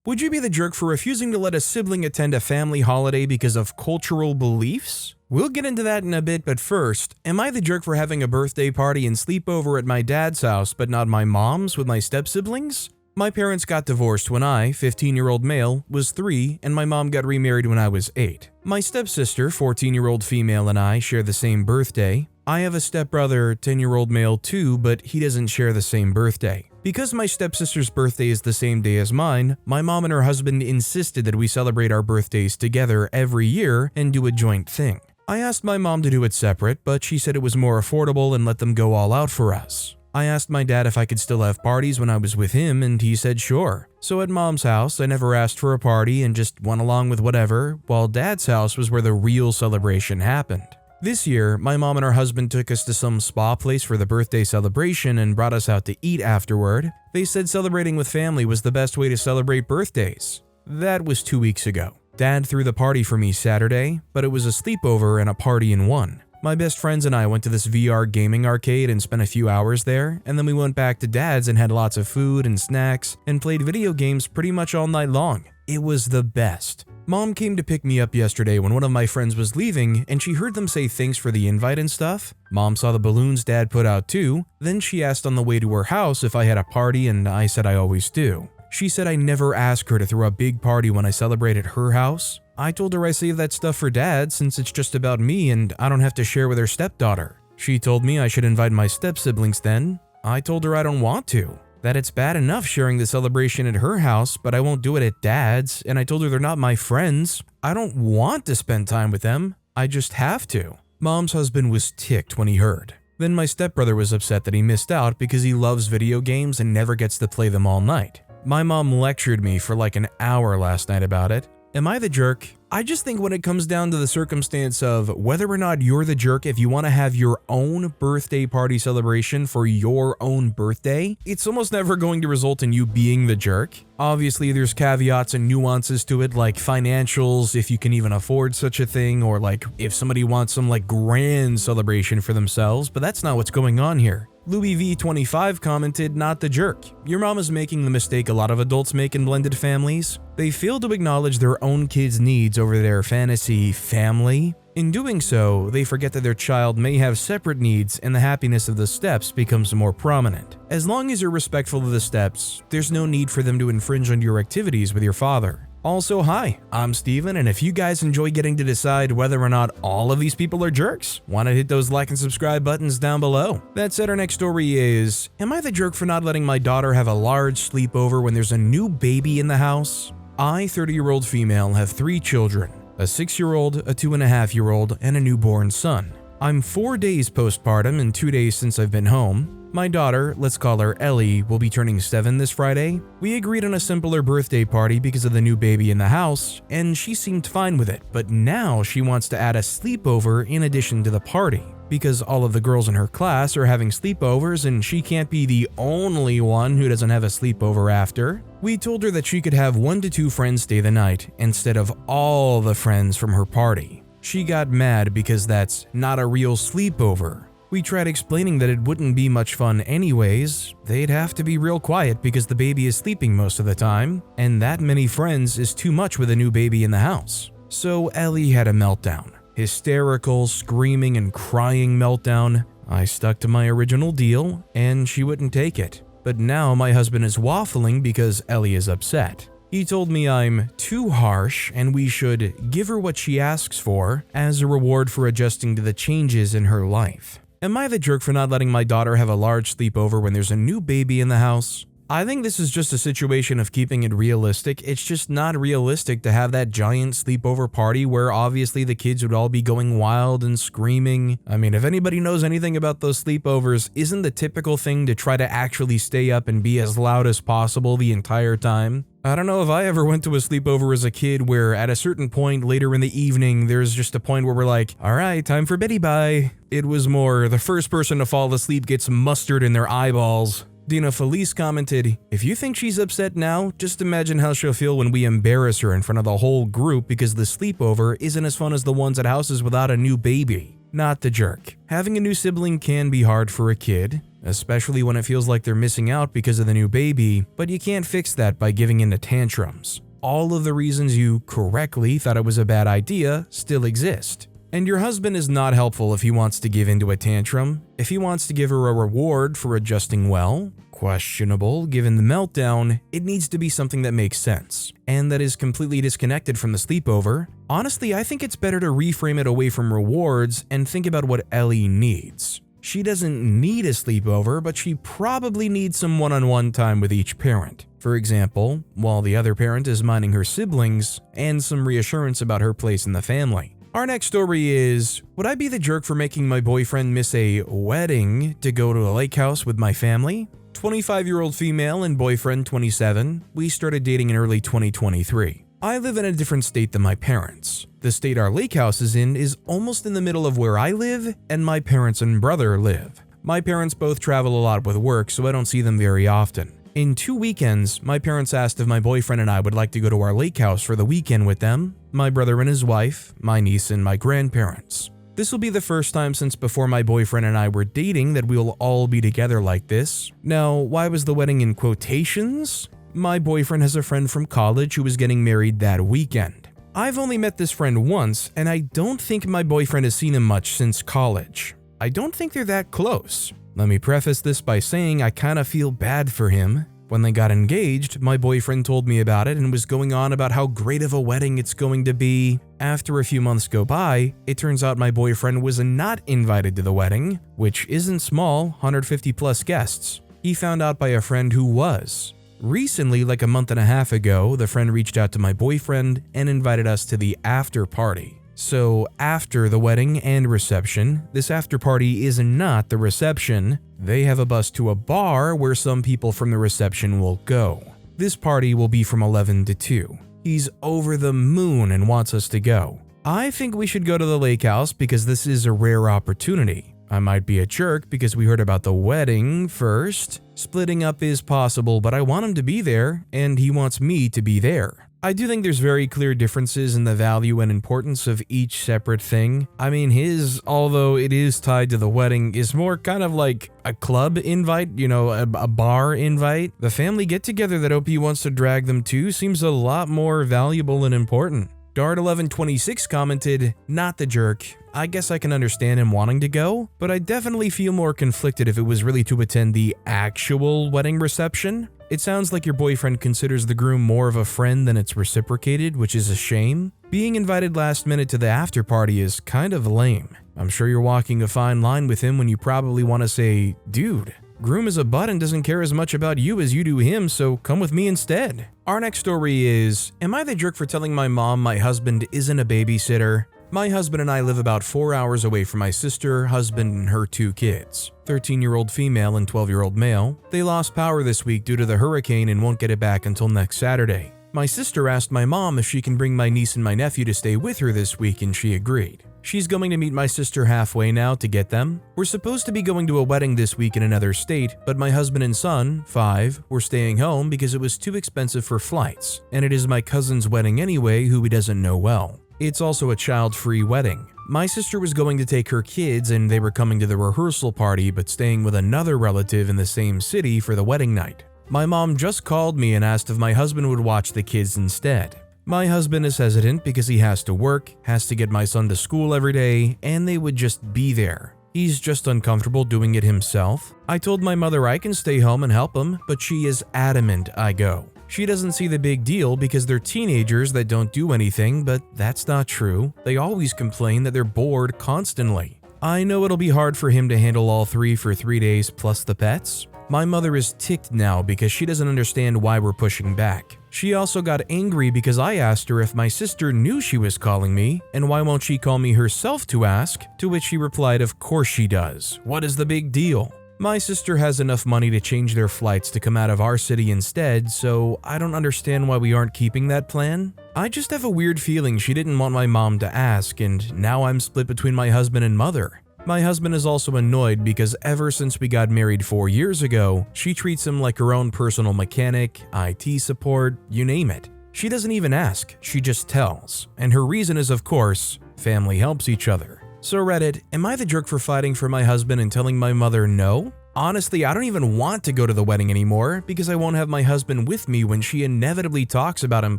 Would you be the jerk for refusing to let a sibling attend a family holiday because of cultural beliefs? We'll get into that in a bit, but first, am I the jerk for having a birthday party and sleepover at my dad's house but not my mom's with my stepsiblings? My parents got divorced when I, 15-year-old male, was 3, and my mom got remarried when I was 8. My stepsister, 14-year-old female, and I share the same birthday. I have a stepbrother, 10-year-old male too, but he doesn't share the same birthday. Because my stepsister's birthday is the same day as mine, my mom and her husband insisted that we celebrate our birthdays together every year and do a joint thing. I asked my mom to do it separate, but she said it was more affordable and let them go all out for us. I asked my dad if I could still have parties when I was with him, and he said sure. So at mom's house, I never asked for a party and just went along with whatever, while dad's house was where the real celebration happened. This year, my mom and her husband took us to some spa place for the birthday celebration and brought us out to eat afterward. They said celebrating with family was the best way to celebrate birthdays. That was 2 weeks ago. Dad threw the party for me Saturday, but it was a sleepover and a party in one. My best friends and I went to this VR gaming arcade and spent a few hours there, and then we went back to Dad's and had lots of food and snacks and played video games pretty much all night long. It was the best. Mom came to pick me up yesterday when one of my friends was leaving, and she heard them say thanks for the invite and stuff. Mom saw the balloons Dad put out too. Then she asked on the way to her house if I had a party, and I said I always do. She said I never ask her to throw a big party when I celebrate at her house. I told her I save that stuff for Dad since it's just about me and I don't have to share with her stepdaughter. She told me I should invite my stepsiblings then. I told her I don't want to. That it's bad enough sharing the celebration at her house, but I won't do it at Dad's, and I told her they're not my friends. I don't want to spend time with them. I just have to. Mom's husband was ticked when he heard. Then my stepbrother was upset that he missed out because he loves video games and never gets to play them all night. My mom lectured me for like an hour last night about it. Am I the jerk? I just think when it comes down to the circumstance of whether or not you're the jerk if you want to have your own birthday party celebration for your own birthday, it's almost never going to result in you being the jerk. Obviously, there's caveats and nuances to it, like financials, if you can even afford such a thing, or like if somebody wants some like grand celebration for themselves, but that's not what's going on here. Louis V25 commented, not the jerk. Your mom is making the mistake a lot of adults make in blended families. They fail to acknowledge their own kids' needs over their fantasy family. In doing so, they forget that their child may have separate needs and the happiness of the steps becomes more prominent. As long as you're respectful of the steps, there's no need for them to infringe on your activities with your father. Also, hi, I'm Steven, and if you guys enjoy getting to decide whether or not all of these people are jerks, why not hit those like and subscribe buttons down below? That said, our next story is, am I the jerk for not letting my daughter have a large sleepover when there's a new baby in the house? I, 30-year-old female, have 3 children, a 6-year-old, a 2.5-year-old, and a newborn son. I'm 4 days postpartum and 2 days since I've been home. My daughter, let's call her Ellie, will be turning 7 this Friday. We agreed on a simpler birthday party because of the new baby in the house, and she seemed fine with it, but now she wants to add a sleepover in addition to the party. Because all of the girls in her class are having sleepovers and she can't be the only one who doesn't have a sleepover after, we told her that she could have 1 to 2 friends stay the night instead of all the friends from her party. She got mad because that's not a real sleepover. We tried explaining that it wouldn't be much fun anyways. They'd have to be real quiet because the baby is sleeping most of the time, and that many friends is too much with a new baby in the house. So Ellie had a meltdown. Hysterical, screaming and crying meltdown. I stuck to my original deal, and she wouldn't take it. But now my husband is waffling because Ellie is upset. He told me I'm too harsh and we should give her what she asks for as a reward for adjusting to the changes in her life. Am I the jerk for not letting my daughter have a large sleepover when there's a new baby in the house? I think this is just a situation of keeping it realistic. It's just not realistic to have that giant sleepover party where obviously the kids would all be going wild and screaming. I mean, if anybody knows anything about those sleepovers, isn't the typical thing to try to actually stay up and be as loud as possible the entire time? I don't know if I ever went to a sleepover as a kid where at a certain point later in the evening, there's just a point where we're like, all right, time for Betty bye. It was more the first person to fall asleep gets mustard in their eyeballs. Dina Felice commented, if you think she's upset now, just imagine how she'll feel when we embarrass her in front of the whole group because the sleepover isn't as fun as the ones at houses without a new baby. Not the jerk. Having a new sibling can be hard for a kid. especially when it feels like they're missing out because of the new baby, but you can't fix that by giving in to tantrums. All of the reasons you correctly thought it was a bad idea still exist. And your husband is not helpful if he wants to give into a tantrum. If he wants to give her a reward for adjusting well, questionable given the meltdown, it needs to be something that makes sense, and that is completely disconnected from the sleepover. Honestly, I think it's better to reframe it away from rewards and think about what Ellie needs. She doesn't need a sleepover, but she probably needs some one-on-one time with each parent. For example, while the other parent is minding her siblings, and some reassurance about her place in the family. Our next story is, would I be the jerk for making my boyfriend miss a wedding to go to a lake house with my family? 25-year-old female and boyfriend 27. We started dating in early 2023. I live in a different state than my parents. The state our lake house is in is almost in the middle of where I live and my parents and brother live. My parents both travel a lot with work, so I don't see them very often. In 2 weekends, my parents asked if my boyfriend and I would like to go to our lake house for the weekend with them, my brother and his wife, my niece and my grandparents. This will be the first time since before my boyfriend and I were dating that we'll all be together like this. Now, why was the wedding in quotations? My boyfriend has a friend from college who was getting married that weekend. I've only met this friend once, and I don't think my boyfriend has seen him much since college. I don't think they're that close. Let me preface this by saying I kinda feel bad for him. When they got engaged, my boyfriend told me about it and was going on about how great of a wedding it's going to be. After a few months go by, it turns out my boyfriend was not invited to the wedding, which isn't small, 150 plus guests. He found out by a friend who was. Recently, like a month and a half ago, the friend reached out to my boyfriend and invited us to the after party. So after the wedding and reception, this after party is not the reception. They have a bus to a bar where some people from the reception will go. This party will be from 11 to 2. He's over the moon and wants us to go. I think we should go to the lake house because this is a rare opportunity. I might be a jerk because we heard about the wedding first. Splitting up is possible, but I want him to be there, and he wants me to be there. I do think there's very clear differences in the value and importance of each separate thing. I mean, his, although it is tied to the wedding, is more kind of like a club invite, a bar invite. The family get-together that OP wants to drag them to seems a lot more valuable and important. Dart1126 commented, "Not the jerk. I guess I can understand him wanting to go, but I definitely feel more conflicted if it was really to attend the actual wedding reception. It sounds like your boyfriend considers the groom more of a friend than it's reciprocated, which is a shame. Being invited last minute to the after party is kind of lame. I'm sure you're walking a fine line with him when you probably want to say, dude, groom is a butt and doesn't care as much about you as you do him, so come with me instead." Our next story is, am I the jerk for telling my mom my husband isn't a babysitter? My husband and I live about 4 hours away from my sister, husband, and her 2 kids, 13-year-old female and 12-year-old male. They lost power this week due to the hurricane and won't get it back until next Saturday. My sister asked my mom if she can bring my niece and my nephew to stay with her this week, and she agreed. She's going to meet my sister halfway now to get them. We're supposed to be going to a wedding this week in another state, but my husband and son, 5, were staying home because it was too expensive for flights, and it is my cousin's wedding anyway, who he doesn't know well. It's also a child-free wedding. My sister was going to take her kids and they were coming to the rehearsal party but staying with another relative in the same city for the wedding night. My mom just called me and asked if my husband would watch the kids instead. My husband is hesitant because he has to work, has to get my son to school every day, and they would just be there. He's just uncomfortable doing it himself. I told my mother I can stay home and help him, but she is adamant I go. She doesn't see the big deal because they're teenagers that don't do anything, but that's not true. They always complain that they're bored constantly. I know it'll be hard for him to handle all 3 for 3 days plus the pets. My mother is ticked now because she doesn't understand why we're pushing back. She also got angry because I asked her if my sister knew she was calling me, and why won't she call me herself to ask, to which she replied, of course she does. What is the big deal? My sister has enough money to change their flights to come out of our city instead, so I don't understand why we aren't keeping that plan. I just have a weird feeling she didn't want my mom to ask, and now I'm split between my husband and mother. My husband is also annoyed because ever since we got married 4 years ago, she treats him like her own personal mechanic, IT support, you name it. She doesn't even ask, she just tells. And her reason is, of course, family helps each other. So Reddit, am I the jerk for fighting for my husband and telling my mother no? Honestly, I don't even want to go to the wedding anymore because I won't have my husband with me when she inevitably talks about him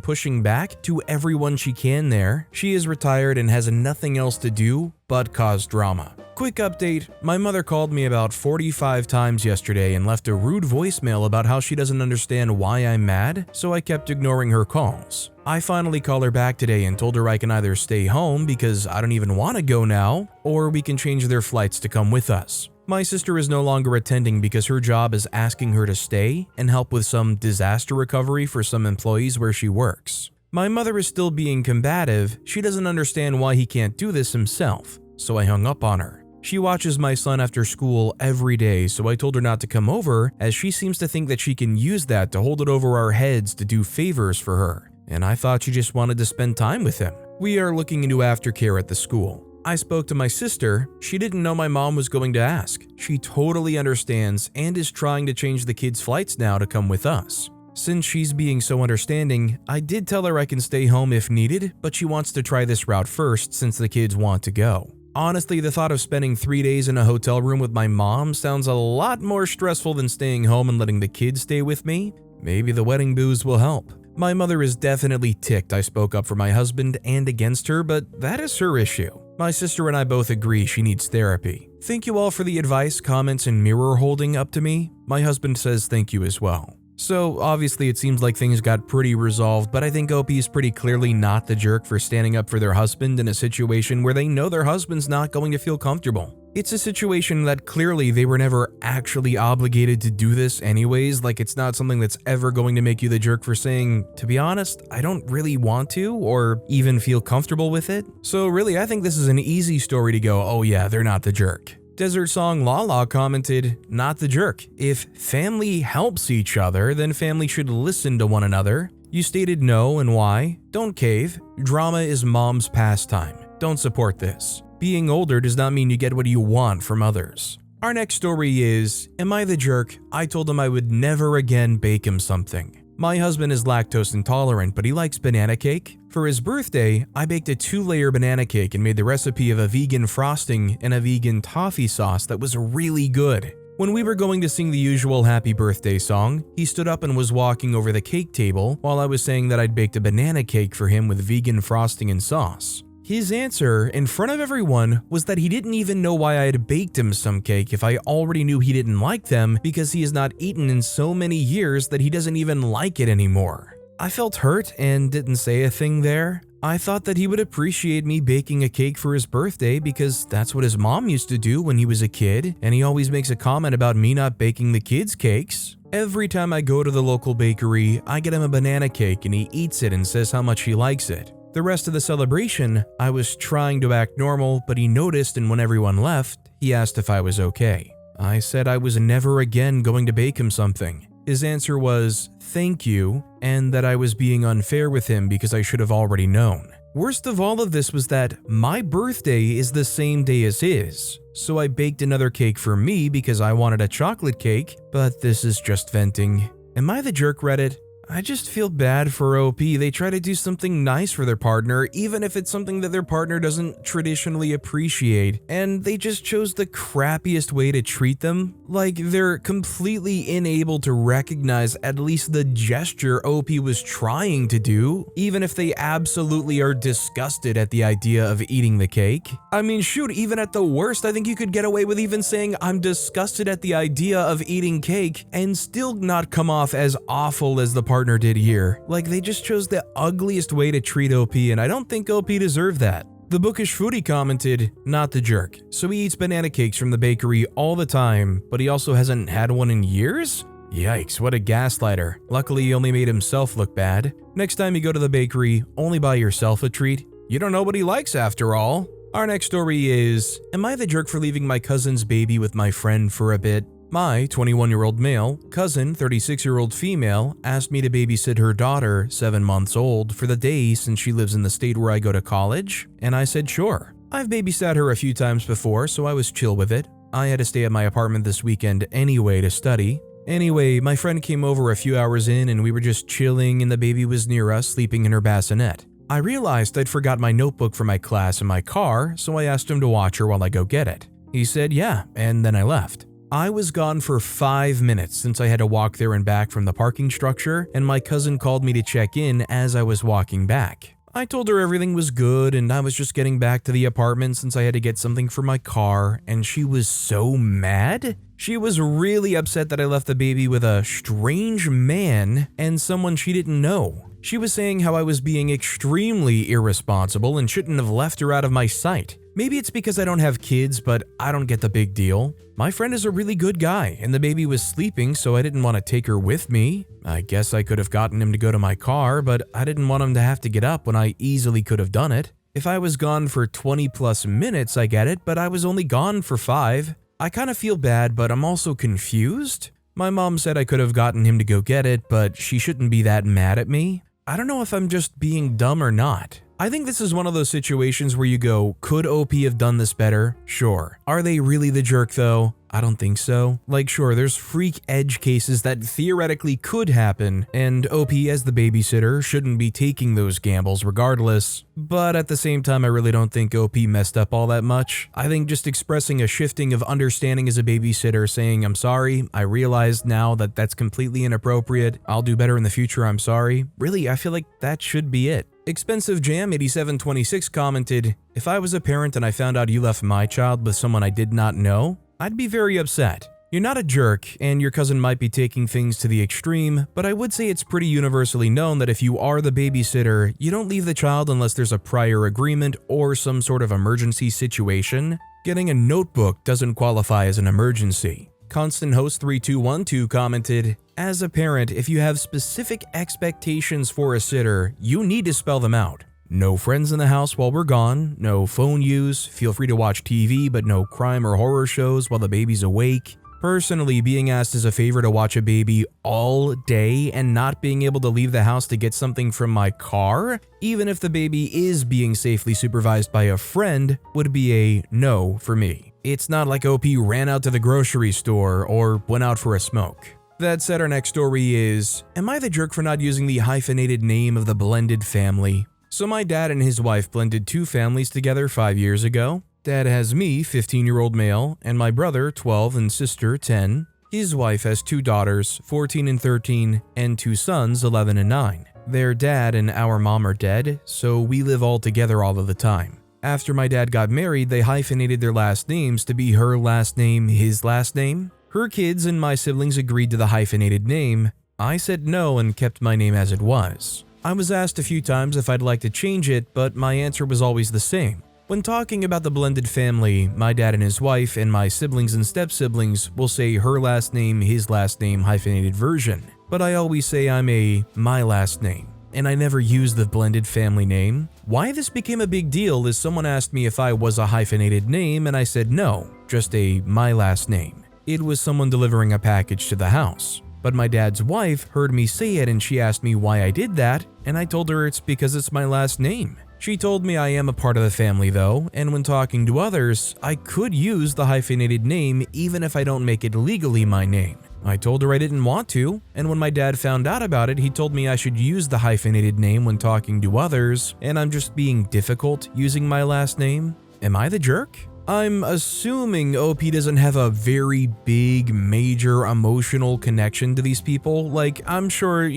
pushing back to everyone she can there. She is retired and has nothing else to do but cause drama. Quick update, my mother called me about 45 times yesterday and left a rude voicemail about how she doesn't understand why I'm mad, so I kept ignoring her calls. I finally called her back today and told her I can either stay home because I don't even want to go now, or we can change their flights to come with us. My sister is no longer attending because her job is asking her to stay and help with some disaster recovery for some employees where she works. My mother is still being combative. She doesn't understand why he can't do this himself, so I hung up on her. She watches my son after school every day, so I told her not to come over as she seems to think that she can use that to hold it over our heads to do favors for her, and I thought she just wanted to spend time with him. We are looking into aftercare at the school. I spoke to my sister. She didn't know my mom was going to ask. She totally understands and is trying to change the kids' flights now to come with us. Since she's being so understanding, I did tell her I can stay home if needed, but she wants to try this route first since the kids want to go. Honestly, the thought of spending 3 days in a hotel room with my mom sounds a lot more stressful than staying home and letting the kids stay with me. Maybe the wedding booze will help. My mother is definitely ticked I spoke up for my husband and against her, but that is her issue. My sister and I both agree she needs therapy. Thank you all for the advice, comments, and mirror holding up to me. My husband says thank you as well. So obviously it seems like things got pretty resolved, but I think OP is pretty clearly not the jerk for standing up for their husband in a situation where they know their husband's not going to feel comfortable. It's a situation that clearly they were never actually obligated to do this anyways, like it's not something that's ever going to make you the jerk for saying, to be honest, I don't really want to or even feel comfortable with it. So really, I think this is an easy story to go, oh yeah, they're not the jerk. Desert Song Lala commented, not the jerk. If family helps each other, then family should listen to one another. You stated no and why. Don't cave. Drama is mom's pastime. Don't support this. Being older does not mean you get what you want from others. Our next story is, am I the jerk? I told him I would never again bake him something. My husband is lactose intolerant, but he likes banana cake. For his birthday, I baked a 2-layer banana cake and made the recipe of a vegan frosting and a vegan toffee sauce that was really good. When we were going to sing the usual happy birthday song, he stood up and was walking over the cake table while I was saying that I'd baked a banana cake for him with vegan frosting and sauce. His answer, in front of everyone, was that he didn't even know why I had baked him some cake if I already knew he didn't like them because he has not eaten in so many years that he doesn't even like it anymore. I felt hurt and didn't say a thing there. I thought that he would appreciate me baking a cake for his birthday because that's what his mom used to do when he was a kid, and he always makes a comment about me not baking the kids' cakes. Every time I go to the local bakery, I get him a banana cake and he eats it and says how much he likes it. The rest of the celebration, I was trying to act normal, but he noticed, and when everyone left, he asked if I was okay. I said I was never again going to bake him something. His answer was, thank you, and that I was being unfair with him because I should have already known. Worst of all of this was that my birthday is the same day as his, so I baked another cake for me because I wanted a chocolate cake, but this is just venting. Am I the jerk, Reddit? I just feel bad for OP. They try to do something nice for their partner, even if it's something that their partner doesn't traditionally appreciate, and they just chose the crappiest way to treat them. Like, they're completely unable to recognize at least the gesture OP was trying to do, even if they absolutely are disgusted at the idea of eating the cake. I mean, shoot, even at the worst, I think you could get away with even saying, I'm disgusted at the idea of eating cake, and still not come off as awful as the partner did here. Like, they just chose the ugliest way to treat OP, and I don't think OP deserved that. The Bookish Foodie commented, not the jerk. So he eats banana cakes from the bakery all the time, but he also hasn't had one in years? Yikes, what a gaslighter. Luckily, he only made himself look bad. Next time you go to the bakery, only buy yourself a treat. You don't know what he likes after all. Our next story is, am I the jerk for leaving my cousin's baby with my friend for a bit? My 21-year-old male, cousin 36-year-old female, asked me to babysit her daughter, 7 months old, for the day since she lives in the state where I go to college, and I said sure. I've babysat her a few times before, so I was chill with it. I had to stay at my apartment this weekend anyway to study. Anyway, my friend came over a few hours in and we were just chilling and the baby was near us sleeping in her bassinet. I realized I'd forgot my notebook for my class in my car, so I asked him to watch her while I go get it. He said yeah, and then I left. I was gone for 5 minutes since I had to walk there and back from the parking structure, and my cousin called me to check in as I was walking back. I told her everything was good and I was just getting back to the apartment since I had to get something for my car, and she was so mad. She was really upset that I left the baby with a strange man and someone she didn't know. She was saying how I was being extremely irresponsible and shouldn't have left her out of my sight. Maybe it's because I don't have kids, but I don't get the big deal. My friend is a really good guy, and the baby was sleeping, so I didn't want to take her with me. I guess I could have gotten him to go to my car, but I didn't want him to have to get up when I easily could have done it. If I was gone for 20 plus minutes, I get it, but I was only gone for 5. I kind of feel bad, but I'm also confused. My mom said I could have gotten him to go get it, but she shouldn't be that mad at me. I don't know if I'm just being dumb or not. I think this is one of those situations where you go, could OP have done this better? Sure. Are they really the jerk though? I don't think so. Like, sure, there's freak edge cases that theoretically could happen, and OP as the babysitter shouldn't be taking those gambles regardless, but at the same time I really don't think OP messed up all that much. I think just expressing a shifting of understanding as a babysitter, saying I'm sorry, I realize now that that's completely inappropriate, I'll do better in the future, I'm sorry. Really, I feel like that should be it. Expensive Jam 8726 commented, if I was a parent and I found out you left my child with someone I did not know, I'd be very upset. You're not a jerk, and your cousin might be taking things to the extreme, but I would say it's pretty universally known that if you are the babysitter, you don't leave the child unless there's a prior agreement or some sort of emergency situation. Getting a notebook doesn't qualify as an emergency. Constant Host 3212 commented, as a parent, if you have specific expectations for a sitter, you need to spell them out. No friends in the house while we're gone, no phone use, feel free to watch TV but no crime or horror shows while the baby's awake. Personally, being asked as a favor to watch a baby all day and not being able to leave the house to get something from my car, even if the baby is being safely supervised by a friend, would be a no for me. It's not like OP ran out to the grocery store or went out for a smoke. That said, our next story is, am I the jerk for not using the hyphenated name of the blended family? So my dad and his wife blended 2 families together 5 years ago. Dad has me, 15-year-old male, and my brother, 12, and sister, 10. His wife has 2 daughters, 14 and 13, and 2 sons, 11 and 9. Their dad and our mom are dead, so we live all together all of the time. After my dad got married, they hyphenated their last names to be her last name, his last name. Her kids and my siblings agreed to the hyphenated name. I said no and kept my name as it was. I was asked a few times if I'd like to change it, but my answer was always the same. When talking about the blended family, my dad and his wife and my siblings and step-siblings will say her last name, his last name hyphenated version, but I always say I'm a my last name, and I never use the blended family name. Why this became a big deal is someone asked me if I was a hyphenated name and I said no, just a my last name. It was someone delivering a package to the house. But my dad's wife heard me say it and she asked me why I did that, and I told her it's because it's my last name. She told me I am a part of the family though, and when talking to others, I could use the hyphenated name even if I don't make it legally my name. I told her I didn't want to, and when my dad found out about it, he told me I should use the hyphenated name when talking to others, and I'm just being difficult using my last name. Am I the jerk? I'm assuming OP doesn't have a very big, major emotional connection to these people. Like, I'm sure,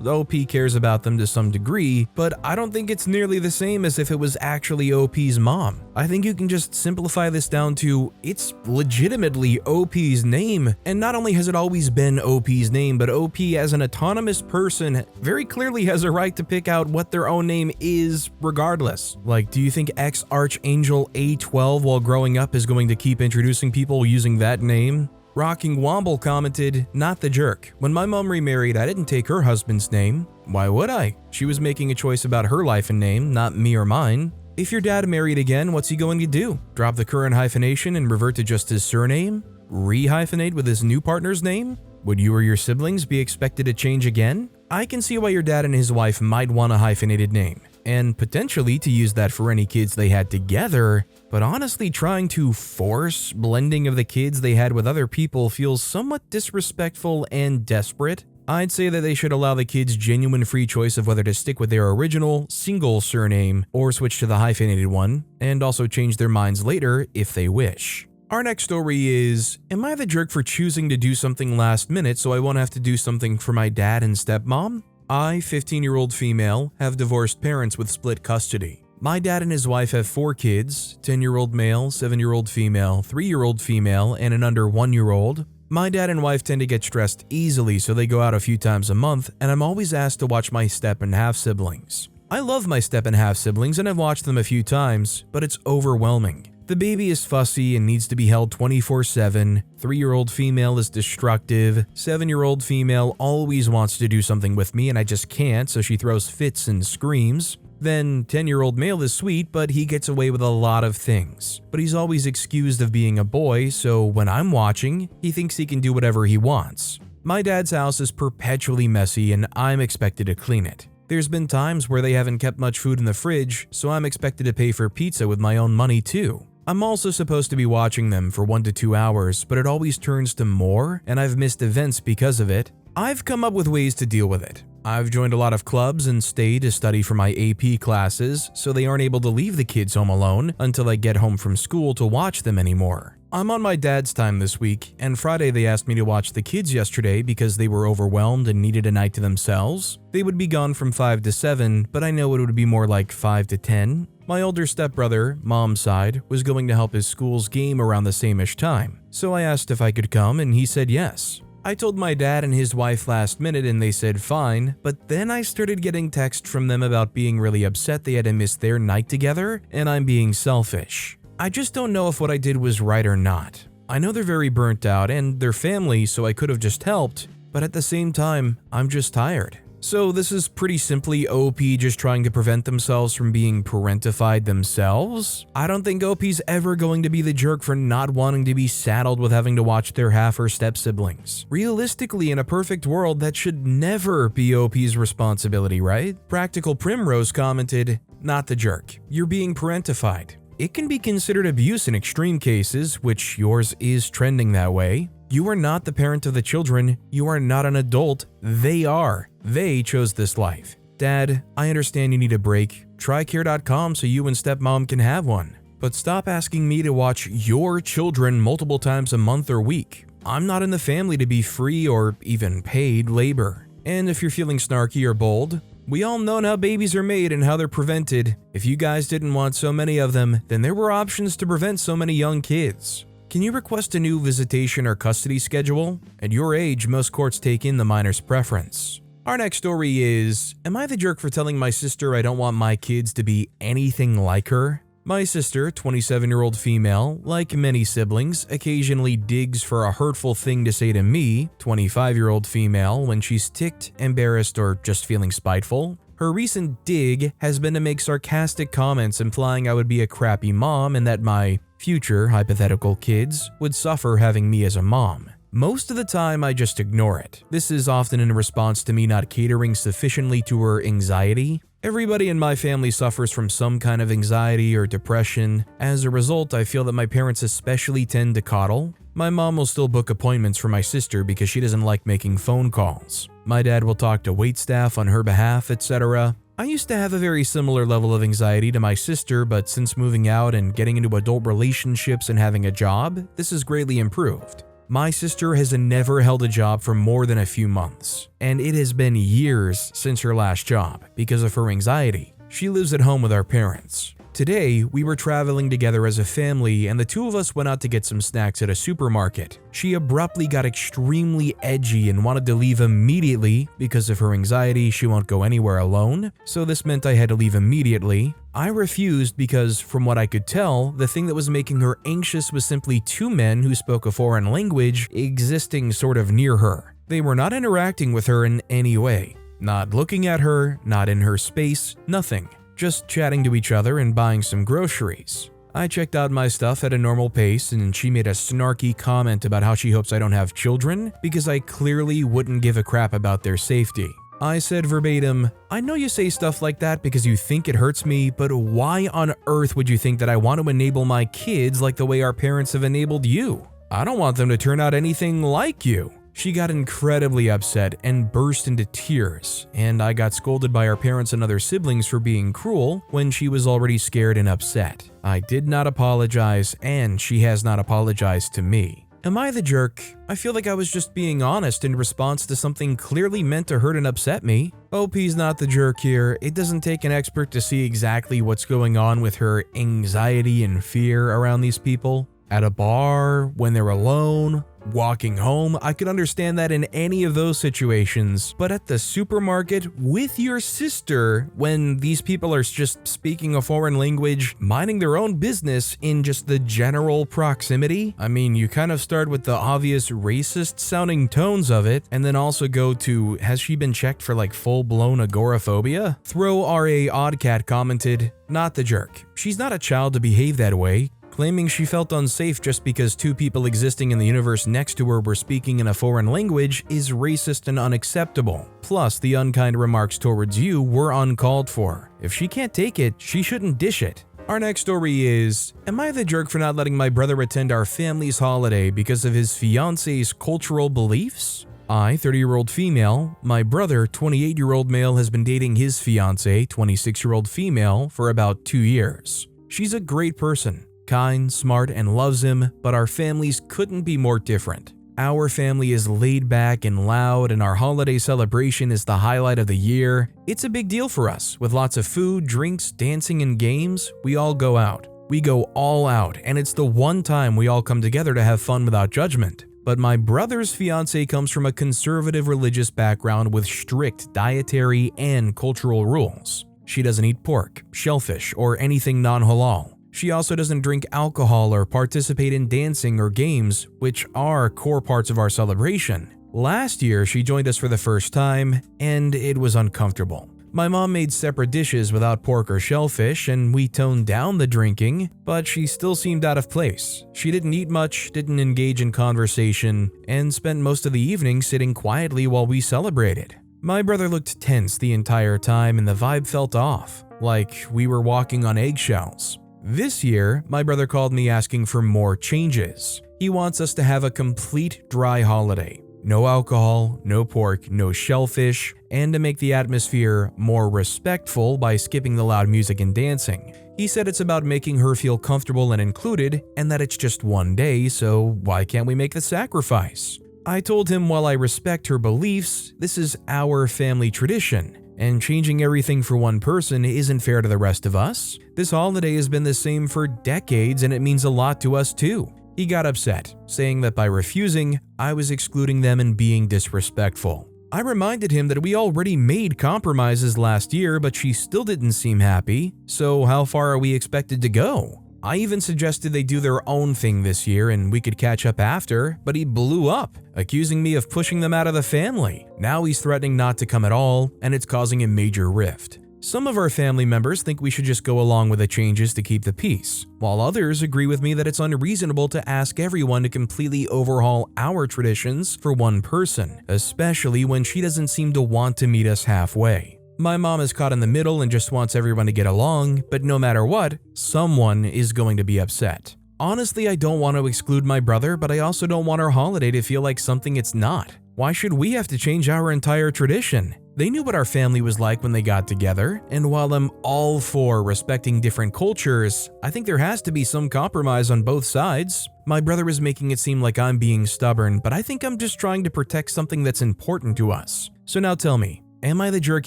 OP cares about them to some degree, but I don't think it's nearly the same as if it was actually OP's mom. I think you can just simplify this down to, it's legitimately OP's name, and not only has it always been OP's name, but OP as an autonomous person very clearly has a right to pick out what their own name is regardless. Like, do you think ex-Archangel A12 while growing up is going to keep introducing people using that name? Rocking Womble commented, not the jerk. When my mom remarried, I didn't take her husband's name. Why would I? She was making a choice about her life and name, not me or mine. If your dad married again, what's he going to do? Drop the current hyphenation and revert to just his surname? Re-hyphenate with his new partner's name? Would you or your siblings be expected to change again? I can see why your dad and his wife might want a hyphenated name, and potentially to use that for any kids they had together, but honestly trying to force blending of the kids they had with other people feels somewhat disrespectful and desperate. I'd say that they should allow the kids genuine free choice of whether to stick with their original, single surname or switch to the hyphenated one, and also change their minds later if they wish. Our next story is, am I the jerk for choosing to do something last minute so I won't have to do something for my dad and stepmom? I, 15-year-old female, have divorced parents with split custody. My dad and his wife have 4 kids, 10-year-old male, 7-year-old female, 3-year-old female, and an under 1-year-old. My dad and wife tend to get stressed easily, so they go out a few times a month, and I'm always asked to watch my step and half siblings. I love my step and half siblings and I've watched them a few times, but it's overwhelming. The baby is fussy and needs to be held 24/7, 3-year-old female is destructive, 7-year-old female always wants to do something with me and I just can't, so she throws fits and screams. Then 10-year-old male is sweet, but he gets away with a lot of things. But he's always excused of being a boy, so when I'm watching, he thinks he can do whatever he wants. My dad's house is perpetually messy and I'm expected to clean it. There's been times where they haven't kept much food in the fridge, so I'm expected to pay for pizza with my own money too. I'm also supposed to be watching them for 1 to 2 hours, but it always turns to more, and I've missed events because of it. I've come up with ways to deal with it. I've joined a lot of clubs and stayed to study for my AP classes, so they aren't able to leave the kids home alone until I get home from school to watch them anymore. I'm on my dad's time this week, and Friday they asked me to watch the kids yesterday because they were overwhelmed and needed a night to themselves. They would be gone from 5 to 7, but I know it would be more like 5 to 10. My older stepbrother, mom's side, was going to help his school's game around the same-ish time, so I asked if I could come and he said yes. I told my dad and his wife last minute and they said fine, but then I started getting texts from them about being really upset they had to miss their night together and I'm being selfish. I just don't know if what I did was right or not. I know they're very burnt out and they're family, so I could have just helped, but at the same time, I'm just tired. So this is pretty simply OP just trying to prevent themselves from being parentified themselves. I don't think OP's ever going to be the jerk for not wanting to be saddled with having to watch their half or step siblings. Realistically, in a perfect world, that should never be OP's responsibility, right? Practical Primrose commented, "Not the jerk. You're being parentified. It can be considered abuse in extreme cases, which yours is trending that way. You are not the parent of the children. You are not an adult. They are. They chose this life. Dad, I understand you need a break. Try care.com so you and stepmom can have one. But stop asking me to watch your children multiple times a month or week. I'm not in the family to be free or even paid labor. And if you're feeling snarky or bold, we all know how babies are made and how they're prevented. If you guys didn't want so many of them, then there were options to prevent so many young kids. Can you request a new visitation or custody schedule? At your age, most courts take in the minor's preference." Our next story is, am I the jerk for telling my sister I don't want my kids to be anything like her? My sister, 27-year-old female, like many siblings, occasionally digs for a hurtful thing to say to me, 25-year-old female, when she's ticked, embarrassed, or just feeling spiteful. Her recent dig has been to make sarcastic comments implying I would be a crappy mom and that my future hypothetical kids would suffer having me as a mom. Most of the time, I just ignore it. This is often in response to me not catering sufficiently to her anxiety. Everybody in my family suffers from some kind of anxiety or depression. As a result, I feel that my parents especially tend to coddle. My mom will still book appointments for my sister because she doesn't like making phone calls. My dad will talk to waitstaff on her behalf, etc. I used to have a very similar level of anxiety to my sister, but since moving out and getting into adult relationships and having a job, this has greatly improved. My sister has never held a job for more than a few months, and it has been years since her last job because of her anxiety. She lives at home with our parents. Today, we were traveling together as a family and the two of us went out to get some snacks at a supermarket. She abruptly got extremely edgy and wanted to leave immediately. Because of her anxiety, she won't go anywhere alone, so this meant I had to leave immediately. I refused because, from what I could tell, the thing that was making her anxious was simply 2 men who spoke a foreign language existing sort of near her. They were not interacting with her in any way. Not looking at her, not in her space, nothing. Just chatting to each other and buying some groceries. I checked out my stuff at a normal pace and she made a snarky comment about how she hopes I don't have children because I clearly wouldn't give a crap about their safety. I said verbatim, "I know you say stuff like that because you think it hurts me, but why on earth would you think that I want to enable my kids like the way our parents have enabled you? I don't want them to turn out anything like you." She got incredibly upset and burst into tears, and I got scolded by our parents and other siblings for being cruel when she was already scared and upset. I did not apologize, and she has not apologized to me. Am I the jerk? I feel like I was just being honest in response to something clearly meant to hurt and upset me. OP's not the jerk here. It doesn't take an expert to see exactly what's going on with her anxiety and fear around these people. At a bar, when they're alone, walking home, I could understand that in any of those situations, but at the supermarket with your sister, when these people are just speaking a foreign language, minding their own business in just the general proximity, I mean, you kind of start with the obvious racist sounding tones of it, and then also go to, has she been checked for like full-blown agoraphobia? Throw RA Oddcat commented, not the jerk. She's not a child to behave that way. Claiming she felt unsafe just because two people existing in the universe next to her were speaking in a foreign language is racist and unacceptable. Plus, the unkind remarks towards you were uncalled for. If she can't take it, she shouldn't dish it. Our next story is, am I the jerk for not letting my brother attend our family's holiday because of his fiancé's cultural beliefs? I, 30-year-old female, my brother, 28-year-old male, has been dating his fiancée, 26-year-old female, for about 2 years. She's a great person. Kind, smart, and loves him, but our families couldn't be more different. Our family is laid back and loud, and our holiday celebration is the highlight of the year. It's a big deal for us. With lots of food, drinks, dancing, and games, we all go out. We go all out, and it's the one time we all come together to have fun without judgment. But my brother's fiancée comes from a conservative religious background with strict dietary and cultural rules. She doesn't eat pork, shellfish, or anything non-halal. She also doesn't drink alcohol or participate in dancing or games, which are core parts of our celebration. Last year, she joined us for the first time, and it was uncomfortable. My mom made separate dishes without pork or shellfish, and we toned down the drinking, but she still seemed out of place. She didn't eat much, didn't engage in conversation, and spent most of the evening sitting quietly while we celebrated. My brother looked tense the entire time, and the vibe felt off, like we were walking on eggshells. This year, my brother called me asking for more changes. He wants us to have a complete dry holiday. No alcohol, no pork, no shellfish, and to make the atmosphere more respectful by skipping the loud music and dancing. He said it's about making her feel comfortable and included, and that it's just one day, so why can't we make the sacrifice? I told him while I respect her beliefs, this is our family tradition. And changing everything for one person isn't fair to the rest of us. This holiday has been the same for decades and it means a lot to us too. He got upset, saying that by refusing, I was excluding them and being disrespectful. I reminded him that we already made compromises last year, but she still didn't seem happy, so how far are we expected to go? I even suggested they do their own thing this year and we could catch up after, but he blew up, accusing me of pushing them out of the family. Now he's threatening not to come at all, and it's causing a major rift. Some of our family members think we should just go along with the changes to keep the peace, while others agree with me that it's unreasonable to ask everyone to completely overhaul our traditions for one person, especially when she doesn't seem to want to meet us halfway. My mom is caught in the middle and just wants everyone to get along, but no matter what, someone is going to be upset. Honestly, I don't want to exclude my brother, but I also don't want our holiday to feel like something it's not. Why should we have to change our entire tradition? They knew what our family was like when they got together, and while I'm all for respecting different cultures, I think there has to be some compromise on both sides. My brother is making it seem like I'm being stubborn, but I think I'm just trying to protect something that's important to us. So now tell me, am I the jerk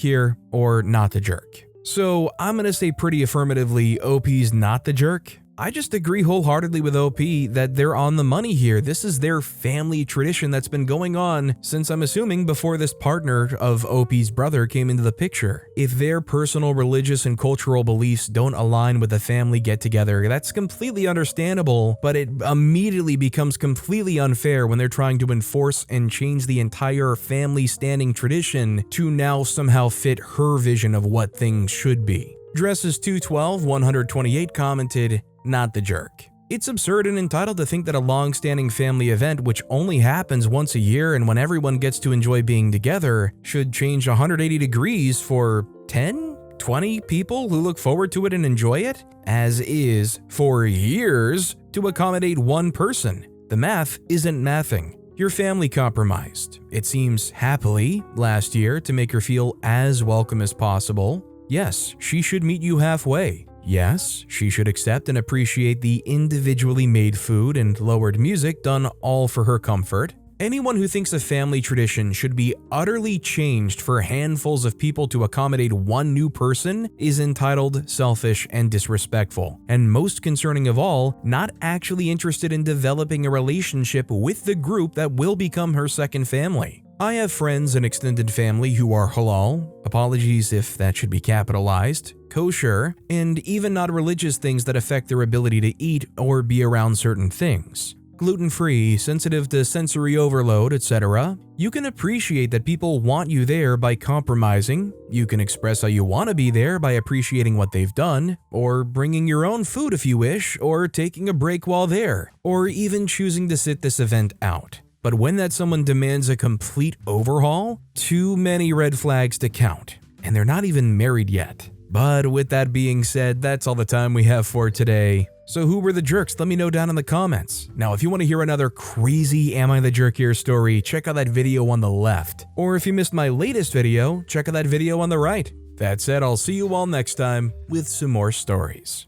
here or not the jerk? So I'm gonna say pretty affirmatively OP's not the jerk. I just agree wholeheartedly with OP that they're on the money here. This is their family tradition that's been going on since, I'm assuming, before this partner of OP's brother came into the picture. If their personal religious and cultural beliefs don't align with the family get-together, that's completely understandable, but it immediately becomes completely unfair when they're trying to enforce and change the entire family standing tradition to now somehow fit her vision of what things should be. Dresses212-128 commented, not the jerk. It's absurd and entitled to think that a long-standing family event which only happens once a year and when everyone gets to enjoy being together should change 180 degrees for 10, 20 people who look forward to it and enjoy it, as is, for years, to accommodate one person. The math isn't mathing. Your family compromised, it seems happily, last year to make her feel as welcome as possible. Yes, she should meet you halfway. Yes, she should accept and appreciate the individually made food and lowered music done all for her comfort. Anyone who thinks a family tradition should be utterly changed for handfuls of people to accommodate one new person is entitled, selfish, and disrespectful. And most concerning of all, not actually interested in developing a relationship with the group that will become her second family. I have friends and extended family who are halal, apologies if that should be capitalized, kosher, and even not religious things that affect their ability to eat or be around certain things. Gluten-free, sensitive to sensory overload, etc. You can appreciate that people want you there by compromising, you can express how you want to be there by appreciating what they've done, or bringing your own food if you wish, or taking a break while there, or even choosing to sit this event out. But when that someone demands a complete overhaul, too many red flags to count, and they're not even married yet. But with that being said, that's all the time we have for today. So who were the jerks? Let me know down in the comments. Now, if you want to hear another crazy Am I the Jerk Here story, check out that video on the left. Or if you missed my latest video, check out that video on the right. That said, I'll see you all next time with some more stories.